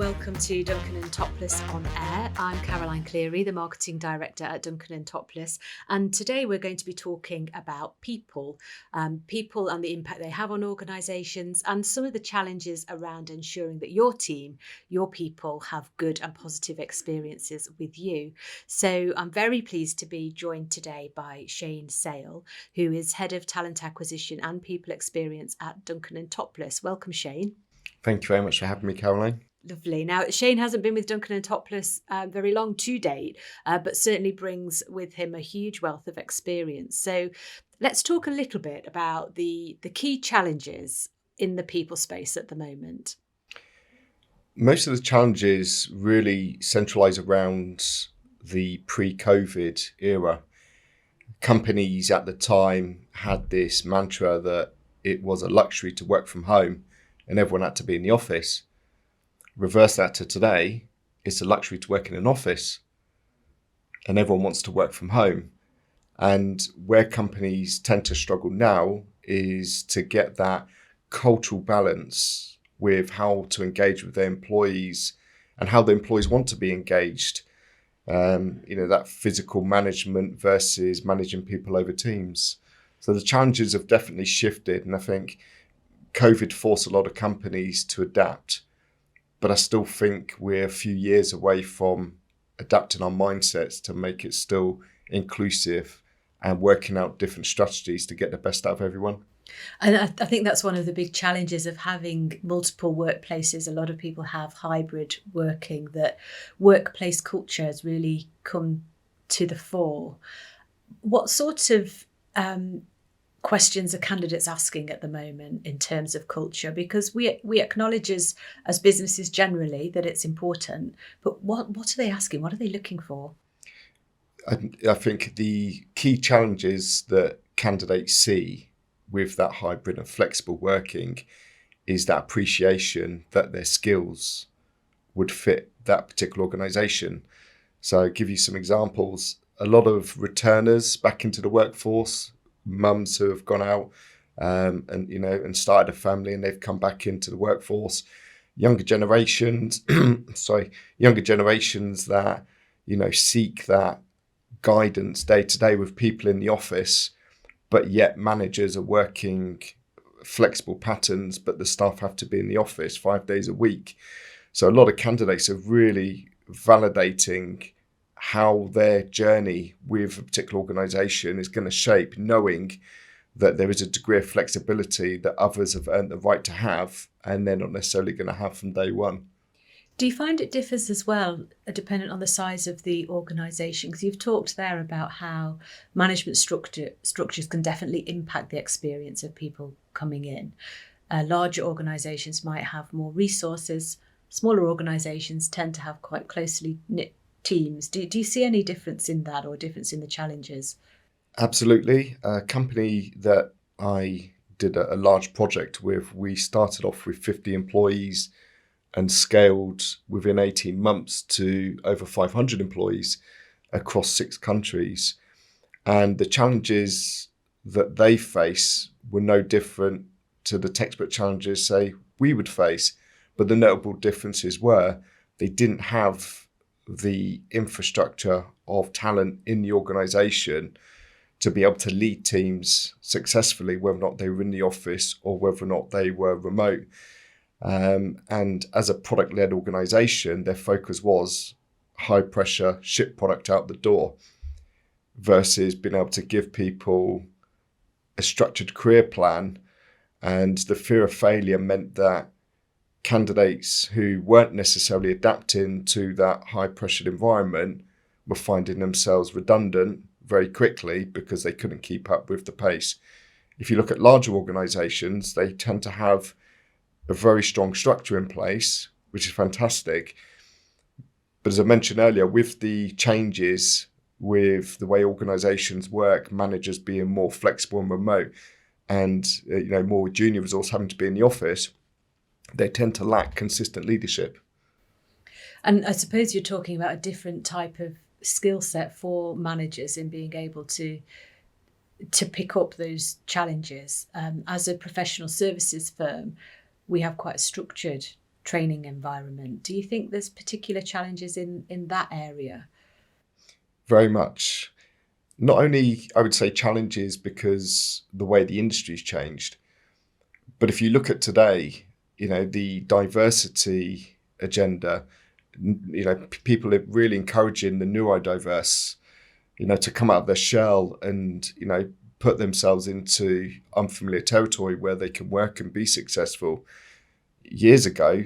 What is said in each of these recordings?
welcome to Duncan Toplis On Air. I'm Caroline Cleary, the Marketing Director at Duncan Toplis, and today we're going to be talking about people and the impact they have on organisations and some of the challenges around ensuring that your team, your people have good and positive experiences with you. So I'm very pleased to be joined today by Shane Sale, who is Head of Talent Acquisition and People Experience at Duncan Toplis. Welcome, Shane. Thank you very much for having me, Caroline. Lovely. Now, Shane hasn't been with Duncan Toplis very long to date, but certainly brings with him a huge wealth of experience. So let's talk a little bit about the key challenges in the people space at the moment. Most of the challenges really centralise around the pre-COVID era. Companies at the time had this mantra that it was a luxury to work from home and everyone had to be in the office. Reverse that to today, it's a luxury to work in an office and everyone wants to work from home. And where companies tend to struggle now is to get that cultural balance with how to engage with their employees and how the employees want to be engaged. That physical management versus managing people over teams. So the challenges have definitely shifted, and I think COVID forced a lot of companies to adapt. But I still think we're a few years away from adapting our mindsets to make it still inclusive and working out different strategies to get the best out of everyone. And I think that's one of the big challenges of having multiple workplaces. A lot of people have hybrid working, that workplace culture has really come to the fore. What sort of questions are candidates asking at the moment in terms of culture? Because we acknowledge as businesses generally that it's important, but what are they asking? What are they looking for? I think the key challenges that candidates see with that hybrid and flexible working is that appreciation that their skills would fit that particular organisation. So I'll give you some examples. A lot of returners back into the workforce, mums who have gone out and started a family and they've come back into the workforce. Younger generations that seek that guidance day to day with people in the office, but yet managers are working flexible patterns, but the staff have to be in the office 5 days a week. So a lot of candidates are really validating how their journey with a particular organisation is going to shape, knowing that there is a degree of flexibility that others have earned the right to have and they're not necessarily going to have from day one. Do you find it differs as well, dependent on the size of the organisation? Because you've talked there about how management structures can definitely impact the experience of people coming in. Larger organisations might have more resources. Smaller organisations tend to have quite closely knit teams. Do you see any difference in that or difference in the challenges? Absolutely. A company that I did a large project with, we started off with 50 employees and scaled within 18 months to over 500 employees across 6 countries. And the challenges that they face were no different to the textbook challenges, say, we would face. But the notable differences were they didn't have the infrastructure of talent in the organisation to be able to lead teams successfully, whether or not they were in the office or whether or not they were remote. And as a product-led organisation, their focus was high pressure, ship product out the door, versus being able to give people a structured career plan. And the fear of failure meant that candidates who weren't necessarily adapting to that high pressured environment were finding themselves redundant very quickly because they couldn't keep up with the pace. If you look at larger organizations, they tend to have a very strong structure in place, which is fantastic. But as I mentioned earlier, with the changes with the way organizations work, managers being more flexible and remote, and more junior resource having to be in the office, they tend to lack consistent leadership. And I suppose you're talking about a different type of skill set for managers in being able to pick up those challenges. As a professional services firm, we have quite a structured training environment. Do you think there's particular challenges in that area? Very much. Not only, I would say, challenges because the way the industry's changed, but if you look at today, the diversity agenda, people are really encouraging the neurodiverse, to come out of their shell and, put themselves into unfamiliar territory where they can work and be successful. Years ago,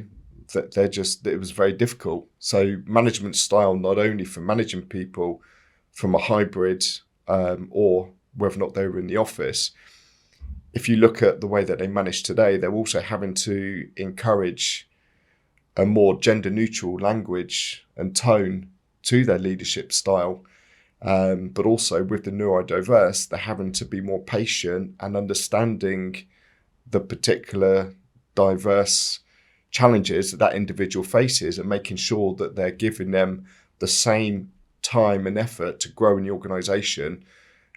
it was very difficult. So management style, not only for managing people from a hybrid or whether or not they were in the office, if you look at the way that they manage today, they're also having to encourage a more gender neutral language and tone to their leadership style. But also with the neurodiverse, they're having to be more patient and understanding the particular diverse challenges that individual faces and making sure that they're giving them the same time and effort to grow in the organisation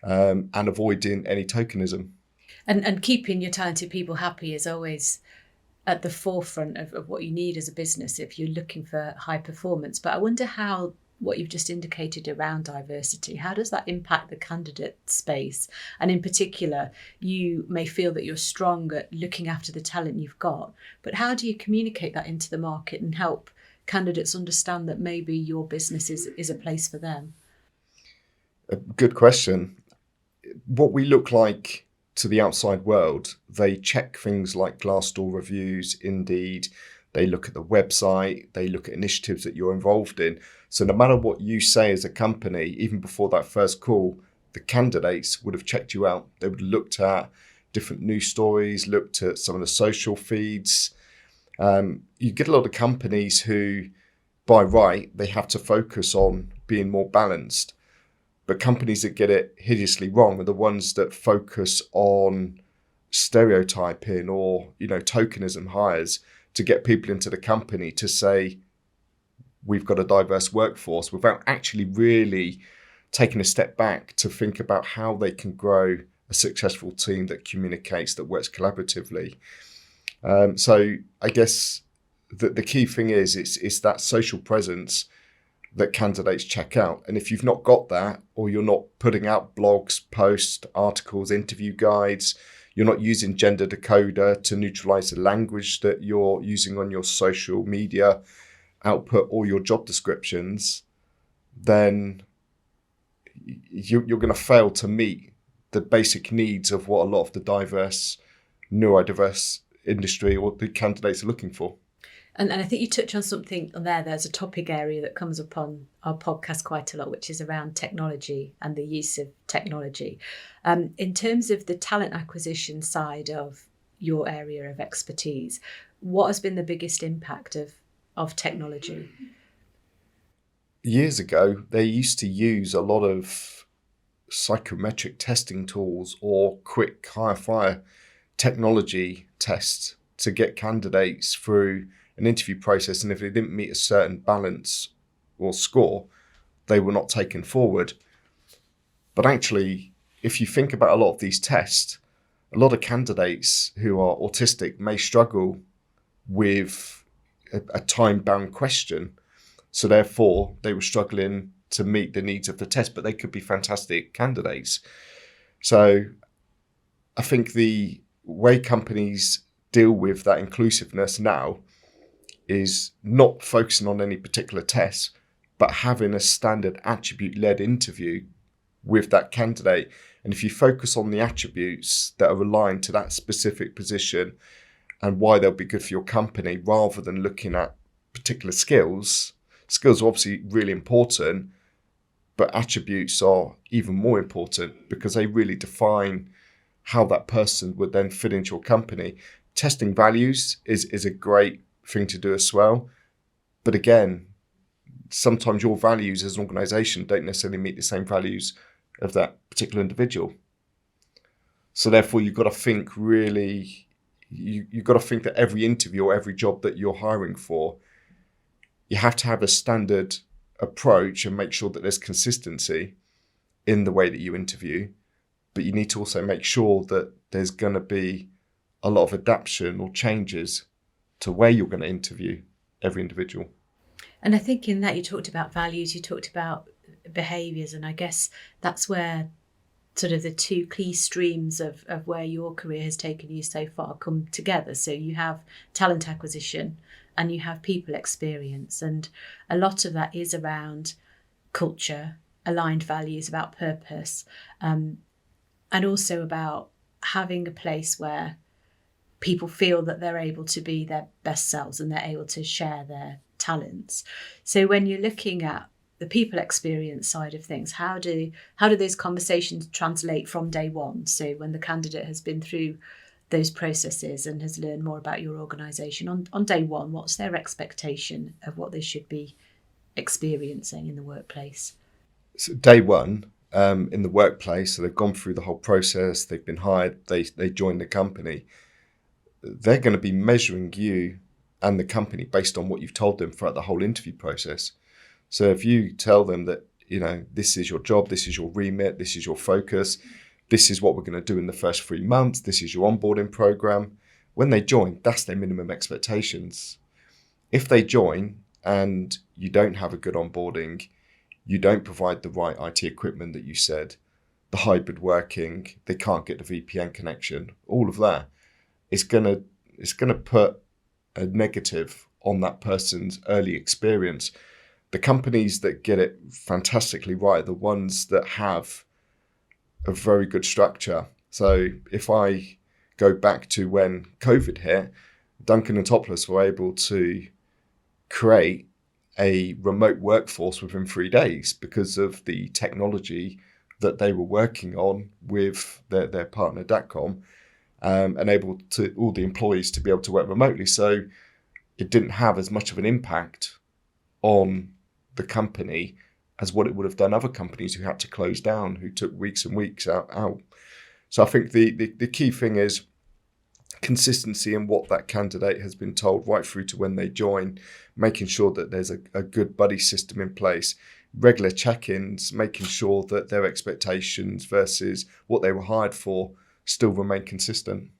and avoiding any tokenism. And keeping your talented people happy is always at the forefront of what you need as a business if you're looking for high performance. But I wonder how what you've just indicated around diversity, how does that impact the candidate space? And in particular, you may feel that you're strong at looking after the talent you've got, but how do you communicate that into the market and help candidates understand that maybe your business is a place for them? A good question. What we look like to the outside world, they check things like Glassdoor reviews, Indeed, they look at the website, they look at initiatives that you're involved in. So no matter what you say as a company, even before that first call, the candidates would have checked you out. They would have looked at different news stories, looked at some of the social feeds. You get a lot of companies who, by right, they have to focus on being more balanced. But companies that get it hideously wrong are the ones that focus on stereotyping or, tokenism hires to get people into the company to say, we've got a diverse workforce without actually really taking a step back to think about how they can grow a successful team that communicates, that works collaboratively. So I guess the key thing is it's that social presence that candidates check out. And if you've not got that, or you're not putting out blogs, posts, articles, interview guides, you're not using gender decoder to neutralize the language that you're using on your social media output or your job descriptions, then you're going to fail to meet the basic needs of what a lot of the diverse, neurodiverse industry or the candidates are looking for. And I think you touch on something on there. There's a topic area that comes up on our podcast quite a lot, which is around technology and the use of technology. In terms of the talent acquisition side of your area of expertise, what has been the biggest impact of technology? Years ago, they used to use a lot of psychometric testing tools or quick hire-fire technology tests to get candidates through an interview process, and if they didn't meet a certain balance or score, they were not taken forward. But actually, if you think about a lot of these tests, a lot of candidates who are autistic may struggle with a time-bound question. So therefore, they were struggling to meet the needs of the test, but they could be fantastic candidates. So I think the way companies deal with that inclusiveness now is not focusing on any particular test, but having a standard attribute-led interview with that candidate. And if you focus on the attributes that are aligned to that specific position and why they'll be good for your company, rather than looking at particular skills are obviously really important, but attributes are even more important because they really define how that person would then fit into your company. Testing values is a great thing to do as well. But again, sometimes your values as an organization don't necessarily meet the same values of that particular individual. So therefore, you've got to think really, you've got to think that every interview or every job that you're hiring for, you have to have a standard approach and make sure that there's consistency in the way that you interview. But you need to also make sure that there's going to be a lot of adaptation or changes to where you're going to interview every individual. And I think in that you talked about values, you talked about behaviours, and I guess that's where sort of the two key streams of where your career has taken you so far come together. So you have talent acquisition and you have people experience, and a lot of that is around culture, aligned values, about purpose, and also about having a place where people feel that they're able to be their best selves and they're able to share their talents. So when you're looking at the people experience side of things, how do those conversations translate from day one? So when the candidate has been through those processes and has learned more about your organisation, on day one, what's their expectation of what they should be experiencing in the workplace? So day one, in the workplace, so they've gone through the whole process, they've been hired, they joined the company. They're going to be measuring you and the company based on what you've told them throughout the whole interview process. So if you tell them that, this is your job, this is your remit, this is your focus, this is what we're going to do in the first 3 months, this is your onboarding program, when they join, that's their minimum expectations. If they join and you don't have a good onboarding, you don't provide the right IT equipment that you said, the hybrid working, they can't get the VPN connection, all of that, it's gonna put a negative on that person's early experience. The companies that get it fantastically right are the ones that have a very good structure. So if I go back to when COVID hit, Duncan and Toplis were able to create a remote workforce within 3 days because of the technology that they were working on with their partner Datcom, and able to all the employees to be able to work remotely. So it didn't have as much of an impact on the company as what it would have done other companies who had to close down, who took weeks and weeks out. So I think the key thing is consistency in what that candidate has been told right through to when they join, making sure that there's a good buddy system in place, regular check-ins, making sure that their expectations versus what they were hired for still remain consistent.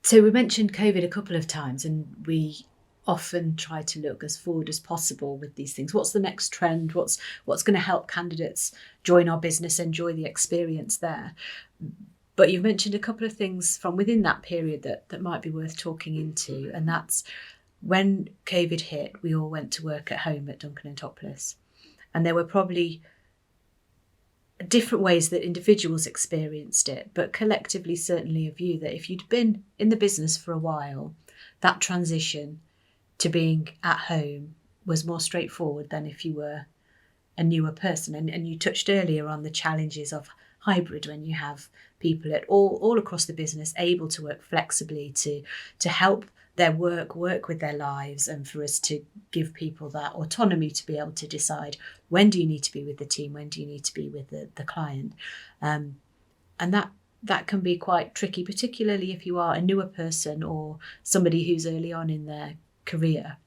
So we mentioned COVID a couple of times, and we often try to look as forward as possible with these things. What's the next trend? What's going to help candidates join our business, enjoy the experience there? But you've mentioned a couple of things from within that period that might be worth talking into, and that's when COVID hit, we all went to work at home at Duncan and Toplis, and there were probably different ways that individuals experienced it, but collectively certainly a view that if you'd been in the business for a while, that transition to being at home was more straightforward than if you were a newer person. And you touched earlier on the challenges of hybrid, when you have people at all across the business able to work flexibly to help their work with their lives, and for us to give people that autonomy to be able to decide when do you need to be with the team, when do you need to be with the client. And that can be quite tricky, particularly if you are a newer person or somebody who's early on in their career.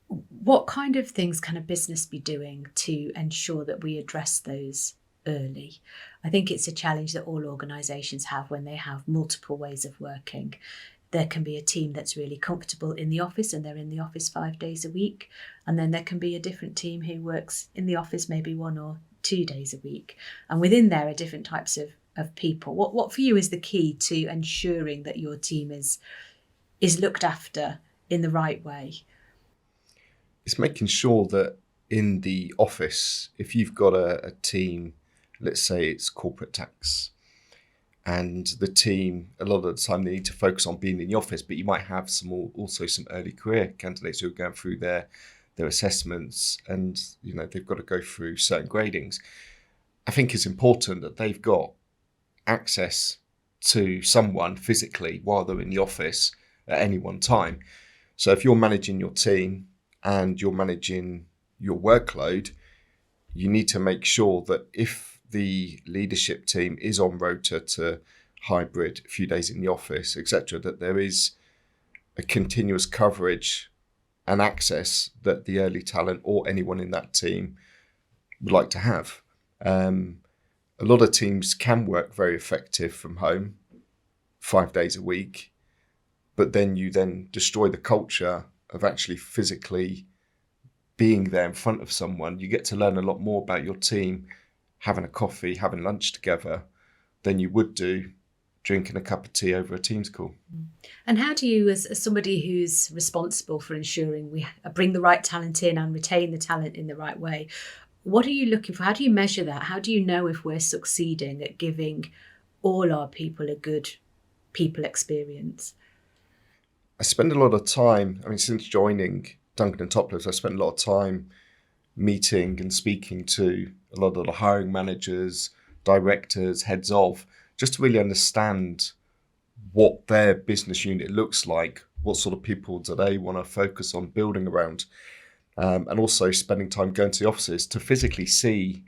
What kind of things can a business be doing to ensure that we address those early? I think it's a challenge that all organisations have when they have multiple ways of working. There can be a team that's really comfortable in the office and they're in the office 5 days a week. And then there can be a different team who works in the office maybe 1 or 2 days a week. And within there are different types of people. What for you is the key to ensuring that your team is looked after in the right way? It's making sure that in the office, if you've got a team, let's say it's corporate tax, and the team, a lot of the time they need to focus on being in the office, but you might have also some early career candidates who are going through their assessments, and they've got to go through certain gradings. I think it's important that they've got access to someone physically while they're in the office at any one time. So if you're managing your team and you're managing your workload, you need to make sure that if the leadership team is on rota to hybrid, a few days in the office, etc., that there is a continuous coverage and access that the early talent or anyone in that team would like to have. A lot of teams can work very effective from home 5 days a week, but then you then destroy the culture of actually physically being there in front of someone. You get to learn a lot more about your team having a coffee, having lunch together, than you would do drinking a cup of tea over a Teams call. And how do you, as somebody who's responsible for ensuring we bring the right talent in and retain the talent in the right way, what are you looking for? How do you measure that? How do you know if we're succeeding at giving all our people a good people experience? I spend a lot of time, since joining Duncan Toplis, I spent a lot of time meeting and speaking to a lot of the hiring managers, directors, heads of, just to really understand what their business unit looks like, what sort of people do they want to focus on building around, and also spending time going to the offices to physically see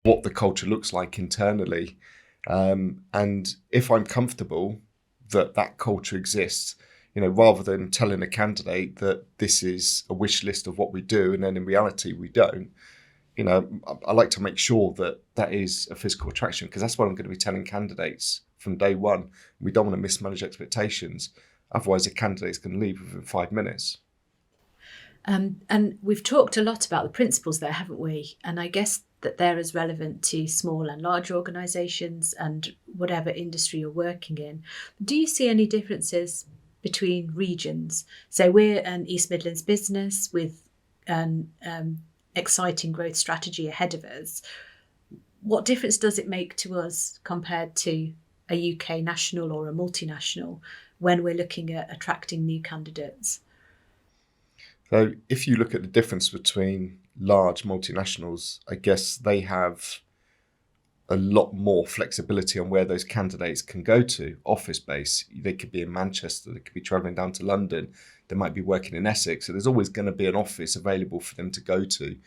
what the culture looks like internally. And if I'm comfortable that that culture exists, rather than telling a candidate that this is a wish list of what we do, and then in reality we don't, I like to make sure that that is a physical attraction, because that's what I'm going to be telling candidates from day one. We don't want to mismanage expectations. Otherwise, a candidate's going to leave within 5 minutes. And we've talked a lot about the principles there, haven't we? And I guess that they're as relevant to small and large organisations and whatever industry you're working in. Do you see any differences between regions? So we're an East Midlands business with an exciting growth strategy ahead of us. What difference does it make to us compared to a UK national or a multinational when we're looking at attracting new candidates? So if you look at the difference between large multinationals, I guess they have a lot more flexibility on where those candidates can go to, office base. They could be in Manchester, they could be travelling down to London, they might be working in Essex. So there's always going to be an office available for them to go to.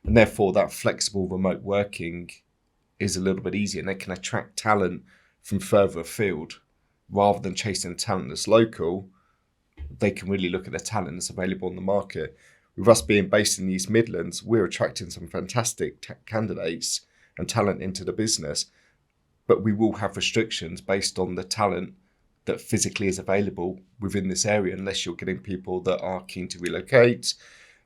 And therefore that flexible remote working is a little bit easier, and they can attract talent from further afield. Rather than chasing talent that's local, they can really look at the talent that's available on the market. With us being based in the East Midlands, we're attracting some fantastic candidates and talent into the business, but we will have restrictions based on the talent that physically is available within this area, unless you're getting people that are keen to relocate,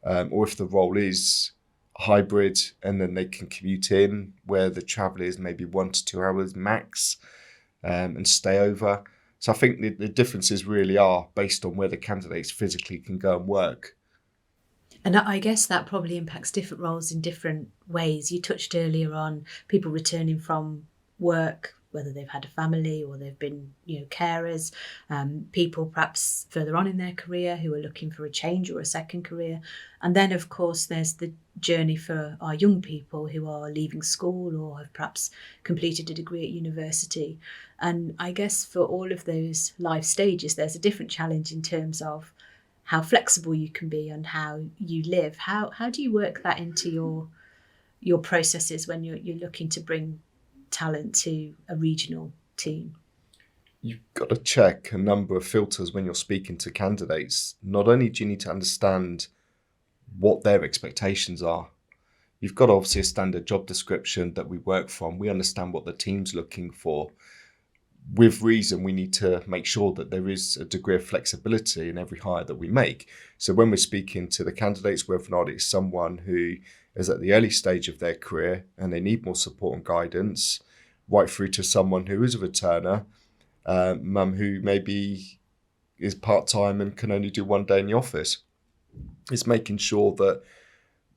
or if the role is hybrid and then they can commute in, where the travel is maybe 1 to 2 hours max, and stay over. So I think the differences really are based on where the candidates physically can go and work. And I guess that probably impacts different roles in different ways. You touched earlier on people returning from work, whether they've had a family or they've been, carers, people perhaps further on in their career who are looking for a change or a second career. And then, of course, there's the journey for our young people who are leaving school or have perhaps completed a degree at university. And I guess for all of those life stages, there's a different challenge in terms of how flexible you can be and how you live. How do you work that into your processes when you're looking to bring talent to a regional team? You've got to check a number of filters when you're speaking to candidates. Not only do you need to understand what their expectations are, you've got obviously a standard job description that we work from. We understand what the team's looking for. With reason, we need to make sure that there is a degree of flexibility in every hire that we make. So when we're speaking to the candidates, whether or not it's someone who is at the early stage of their career and they need more support and guidance, right through to someone who is a returner, mum who maybe is part-time and can only do 1 day in the office. It's making sure that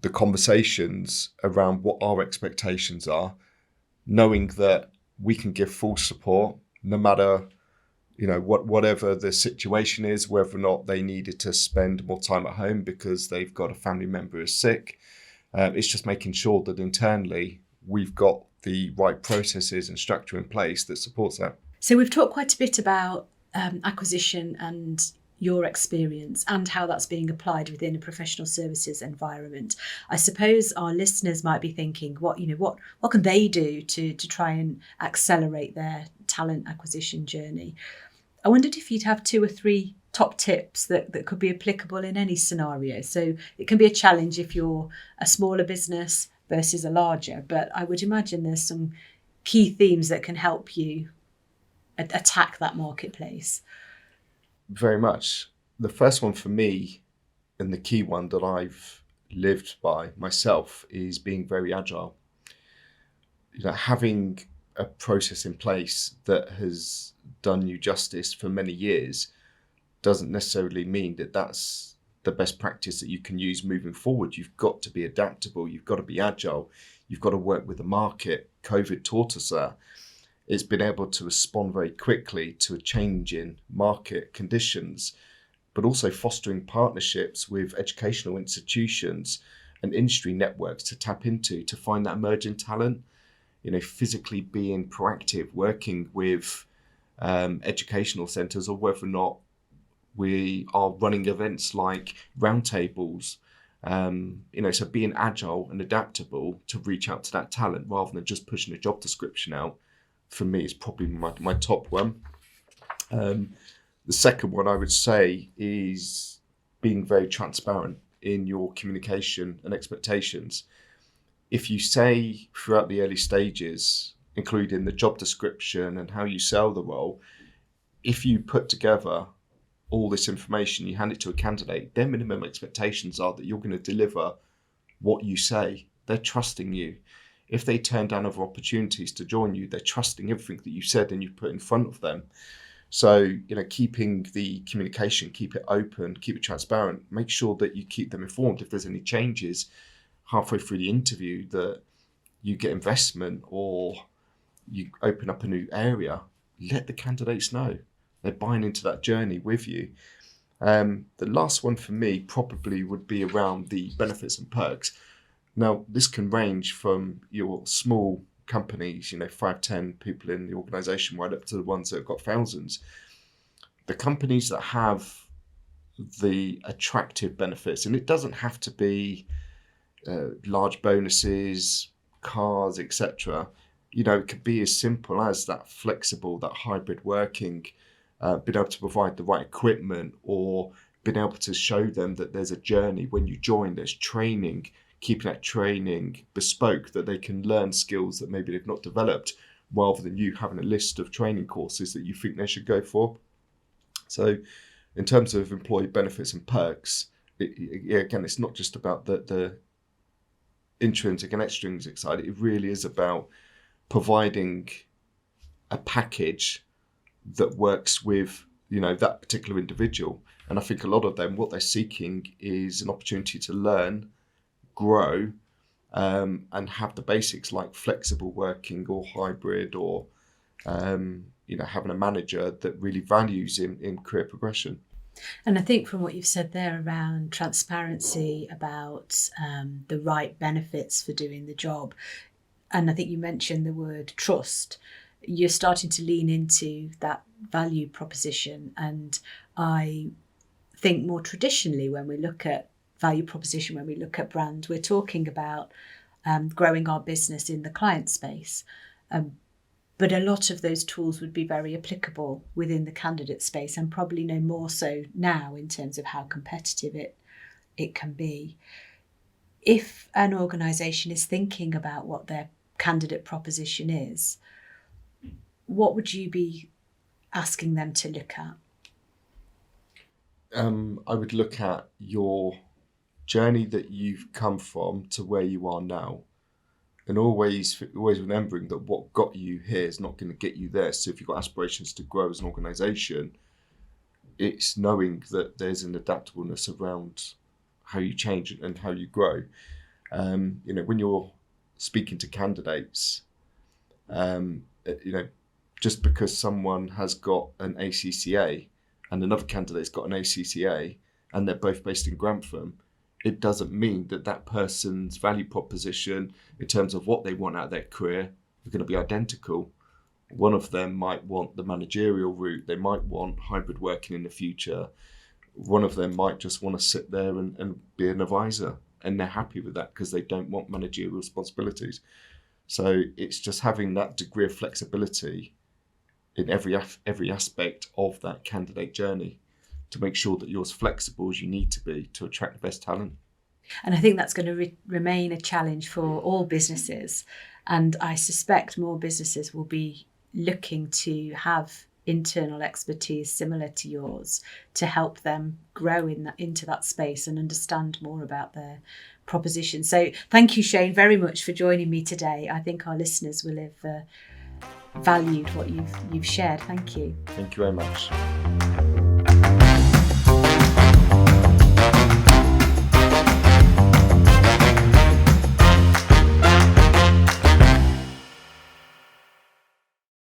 the conversations around what our expectations are, knowing that we can give full support no matter whatever the situation is, whether or not they needed to spend more time at home because they've got a family member who's sick. It's just making sure that internally we've got the right processes and structure in place that supports that. So we've talked quite a bit about acquisition and your experience and how that's being applied within a professional services environment. I suppose our listeners might be thinking, what can they do to try and accelerate their talent acquisition journey? I wondered if you'd have 2 or 3 top tips that could be applicable in any scenario. So it can be a challenge if you're a smaller business versus a larger, but I would imagine there's some key themes that can help you attack that marketplace. Very much. The first one for me, and the key one that I've lived by myself, is being very agile. Having a process in place that has done you justice for many years doesn't necessarily mean that that's the best practice that you can use moving forward. You've got to be adaptable. You've got to be agile. You've got to work with the market. COVID taught us that. It's been able to respond very quickly to a change in market conditions, but also fostering partnerships with educational institutions and industry networks to tap into to find that emerging talent. Physically being proactive, working with educational centres, or whether or not we are running events like roundtables. So being agile and adaptable to reach out to that talent rather than just pushing a job description out, for me, is probably my top one. The second one I would say is being very transparent in your communication and expectations. If you say throughout the early stages, including the job description and how you sell the role, if you put together all this information, you hand it to a candidate, their minimum expectations are that you're going to deliver what you say. They're trusting you. If they turn down other opportunities to join you, they're trusting everything that you said and you put in front of them. So, keeping the communication, keep it open, keep it transparent, make sure that you keep them informed if there's any changes halfway through the interview, that you get investment or you open up a new area. Let the candidates know. They're buying into that journey with you. The last one for me probably would be around the benefits and perks. Now, this can range from your small companies, 5, 10 people in the organisation, right up to the ones that have got thousands. The companies that have the attractive benefits, and it doesn't have to be large bonuses, cars, etc. It could be as simple as that flexible, that hybrid working, being able to provide the right equipment, or being able to show them that there's a journey when you join, there's training, keeping that training bespoke, that they can learn skills that maybe they've not developed, rather than you having a list of training courses that you think they should go for. So in terms of employee benefits and perks, again, it's not just about the intrinsic and extrinsic side. It really is about providing a package that works with that particular individual. And I think a lot of them, what they're seeking is an opportunity to learn, grow, and have the basics like flexible working or hybrid, or having a manager that really values in career progression. And I think from what you've said there around transparency, about the right benefits for doing the job, and I think you mentioned the word trust, you're starting to lean into that value proposition. And I think more traditionally, when we look at value proposition, when we look at brand, we're talking about growing our business in the client space. But a lot of those tools would be very applicable within the candidate space, and probably no more so now in terms of how competitive it can be. If an organisation is thinking about what their candidate proposition is, what would you be asking them to look at? I would look at your journey that you've come from to where you are now, and always remembering that what got you here is not going to get you there. So if you've got aspirations to grow as an organisation, it's knowing that there's an adaptableness around how you change and how you grow. When you're speaking to candidates, just because someone has got an ACCA and another candidate's got an ACCA and they're both based in Grantham, it doesn't mean that that person's value proposition in terms of what they want out of their career are going to be identical. One of them might want the managerial route. They might want hybrid working in the future. One of them might just want to sit there and be an advisor, and they're happy with that because they don't want managerial responsibilities. So it's just having that degree of flexibility in every aspect of that candidate journey to make sure that you're as flexible as you need to be to attract the best talent. And I think that's going to remain a challenge for all businesses. And I suspect more businesses will be looking to have internal expertise similar to yours to help them grow into that space and understand more about their proposition. So thank you, Shane, very much for joining me today. I think our listeners will have valued what you've shared. Thank you. Thank you very much.